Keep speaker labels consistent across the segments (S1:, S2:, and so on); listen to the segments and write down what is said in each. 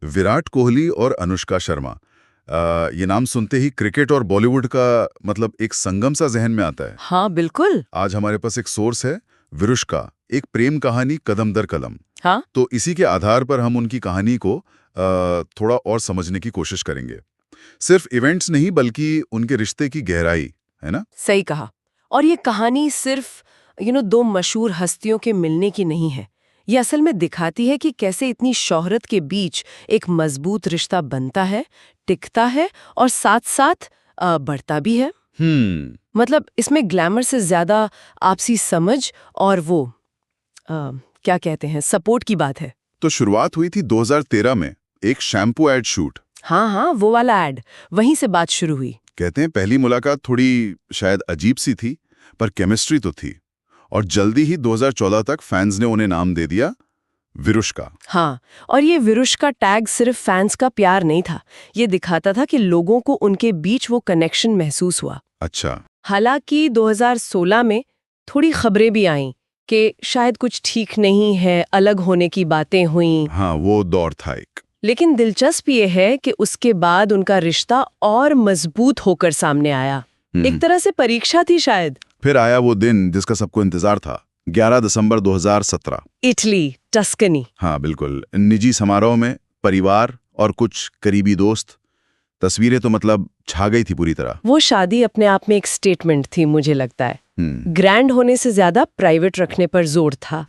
S1: विराट कोहली और अनुष्का शर्मा। ये नाम सुनते ही क्रिकेट और बॉलीवुड का मतलब एक संगम सा जहन में आता है।
S2: हाँ बिल्कुल।
S1: आज हमारे पास एक सोर्स है, विरुष्का, एक प्रेम कहानी कदम दर कदम।
S2: हाँ
S1: तो इसी के आधार पर हम उनकी कहानी को थोड़ा और समझने की कोशिश करेंगे। सिर्फ इवेंट्स नहीं बल्कि उनके रिश्ते की गहराई, है ना?
S2: सही कहा। और ये कहानी सिर्फ दो मशहूर हस्तियों के मिलने की नहीं है। ये असल में दिखाती है कि कैसे इतनी शोहरत के बीच एक मजबूत रिश्ता बनता है, टिकता है और साथ साथ बढ़ता भी है। मतलब इसमें ग्लैमर से ज्यादा आपसी समझ और वो क्या कहते हैं, सपोर्ट की बात है।
S1: तो शुरुआत हुई थी 2013 में एक शैम्पू एड शूट।
S2: हाँ हाँ, वो वाला एड, वहीं से बात शुरू हुई।
S1: कहते हैं पहली मुलाकात थोड़ी शायद अजीब सी थी, पर केमिस्ट्री तो थी। और जल्दी ही 2014 तक फैंस ने उन्हें नाम दे दिया विरुष्का।
S2: हाँ, और ये विरुष्का टैग सिर्फ फैंस का प्यार नहीं था, ये दिखाता था कि लोगों को उनके बीच वो कनेक्शन महसूस हुआ।
S1: अच्छा।
S2: हालांकि 2016 में थोड़ी खबरें भी आईं कि शायद कुछ ठीक नहीं है, अलग होने की बातें हुईं।
S1: हाँ, वो दौर था एक।
S2: लेकिन दिलचस्प ये है कि उसके बाद उनका रिश्ता और मजबूत होकर सामने आया। एक तरह से परीक्षा थी शायद।
S1: फिर आया वो दिन जिसका सबको इंतजार था, 11 दिसंबर 2017।
S2: Italy, Tuscany.
S1: हाँ बिल्कुल, निजी समारोह में परिवार और कुछ करीबी दोस्त। तस्वीरें तो मतलब छा गई थी पूरी तरह।
S2: वो शादी अपने आप में एक स्टेटमेंट थी, मुझे लगता है। ग्रैंड होने से ज्यादा प्राइवेट रखने पर जोर था।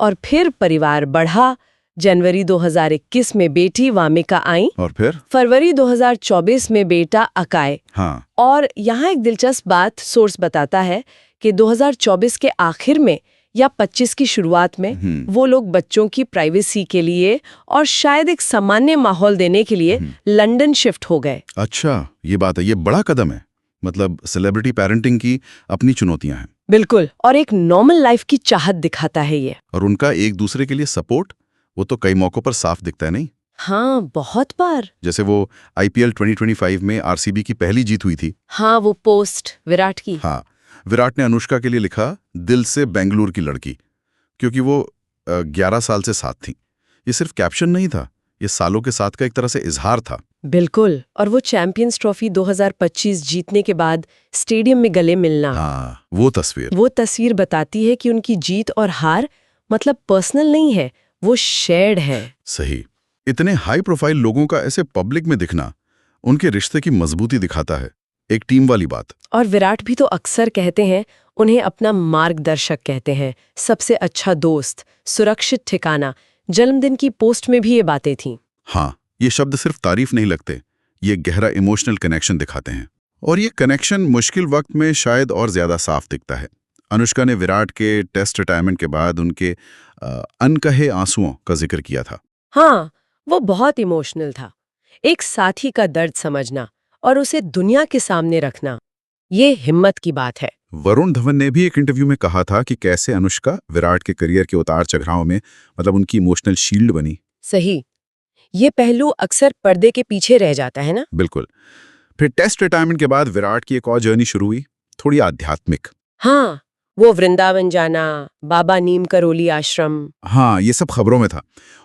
S2: और फिर परिवार बढ़ा। जनवरी 2021 में बेटी वामिका आई
S1: और फिर
S2: फरवरी 2024 में बेटा अकाय।
S1: हाँ।
S2: और यहाँ एक दिलचस्प बात सोर्स बताता है कि 2024 के आखिर में या 25 की शुरुआत में वो लोग बच्चों की प्राइवेसी के लिए और शायद एक सामान्य माहौल देने के लिए लंदन शिफ्ट हो गए।
S1: अच्छा, ये बात है, ये बड़ा कदम है। मतलब सेलिब्रिटी पेरेंटिंग की अपनी चुनौतियां हैं।
S2: बिल्कुल, और एक नॉर्मल लाइफ की चाहत दिखाता है ये।
S1: और उनका एक दूसरे के लिए सपोर्ट, वो तो कई मौकों पर साफ दिखता है, नहीं?
S2: हाँ, बहुत बार।
S1: जैसे वो IPL 2025 में RCB की पहली जीत हुई थी।
S2: हाँ, वो पोस्ट विराट की।
S1: हाँ, विराट ने अनुष्का के लिए लिखा, दिल से बेंगलुरु की लड़की, क्योंकि वो 11 साल से साथ थी। ये सिर्फ कैप्शन नहीं था, ये सालों के साथ का एक तरह से इजहार था।
S2: बिल्कुल, और वो चैंपियंस ट्रॉफी 2025 जीतने के बाद स्टेडियम में गले मिलना।
S1: हाँ, वो तस्वीर
S2: बताती है कि उनकी जीत और हार मतलब पर्सनल नहीं है, वो शेयर्ड है।
S1: सही। इतने हाई प्रोफाइल लोगों का ऐसे पब्लिक में दिखना उनके रिश्ते की मजबूती दिखाता है, एक टीम वाली बात।
S2: और विराट भी तो अक्सर कहते हैं, उन्हें अपना मार्गदर्शक कहते हैं, सबसे अच्छा दोस्त, सुरक्षित ठिकाना। जन्मदिन की पोस्ट में भी ये बातें थीं।
S1: हाँ, ये शब्द सिर्फ तारीफ नहीं लगते, ये गहरा इमोशनल कनेक्शन दिखाते हैं। और ये कनेक्शन मुश्किल वक्त में शायद और ज्यादा साफ दिखता है। अनुष्का ने विराट के टेस्ट रिटायरमेंट के बाद उनके अनकहे आंसुओं का जिक्र किया था।
S2: हाँ, वो बहुत इमोशनल था। एक साथी का दर्द समझना और उसे दुनिया के सामने रखना, ये हिम्मत की बात है।
S1: वरुण धवन ने भी एक इंटरव्यू में कहा था कि कैसे अनुष्का विराट के करियर के उतार चढ़ाव में मतलब उनकी इमोशनल शील्ड बनी।
S2: सही, ये पहलू अक्सर पर्दे के पीछे रह जाता है ना।
S1: बिल्कुल। फिर टेस्ट रिटायरमेंट के बाद विराट की एक और जर्नी शुरू हुई, थोड़ी आध्यात्मिक।
S2: हाँ, वो वृंदावन जाना, बाबा नीम करोली आश्रम।
S1: हाँ, ये सब खबरों में था।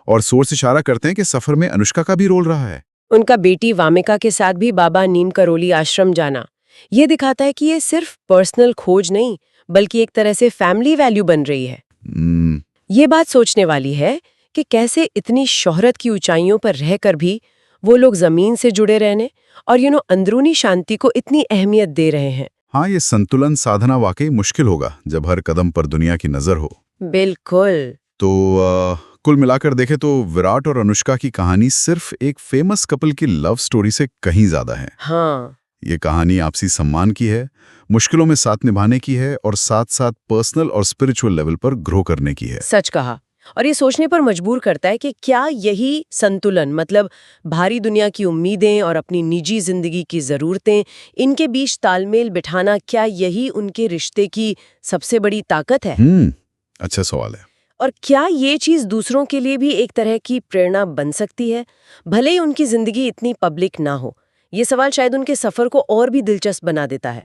S1: और सोर्स इशारा करते हैं कि सफर में अनुष्का का भी रोल रहा है।
S2: उनका बेटी वामिका के साथ भी बाबा नीम करोली आश्रम जाना, ये दिखाता है कि ये सिर्फ पर्सनल खोज नहीं, बल्कि एक तरह से फैमिली वैल्यू बन रही है। ये बात सोचने वाली है कि कैसे इतनी शोहरत की ऊंचाइयों पर रहकर भी वो लोग जमीन से जुड़े रहने और अंदरूनी शांति को इतनी अहमियत दे रहे हैं।
S1: हाँ, ये संतुलन साधना वाकई मुश्किल होगा जब हर कदम पर दुनिया की नजर हो।
S2: बिल्कुल।
S1: तो कुल मिलाकर देखें तो विराट और अनुष्का की कहानी सिर्फ एक फेमस कपल की लव स्टोरी से कहीं ज्यादा है।
S2: हाँ,
S1: ये कहानी आपसी सम्मान की है, मुश्किलों में साथ निभाने की है और साथ साथ पर्सनल और स्पिरिचुअल लेवल पर ग्रो करने की है।
S2: सच कहा। और ये सोचने पर मजबूर करता है कि क्या यही संतुलन, मतलब भारी दुनिया की उम्मीदें और अपनी निजी जिंदगी की जरूरतें, इनके बीच तालमेल बिठाना, क्या यही उनके रिश्ते की सबसे बड़ी ताकत है?
S1: अच्छा सवाल है।
S2: और क्या ये चीज दूसरों के लिए भी एक तरह की प्रेरणा बन सकती है, भले ही उनकी जिंदगी इतनी पब्लिक ना हो? ये सवाल शायद उनके सफर को और भी दिलचस्प बना देता है।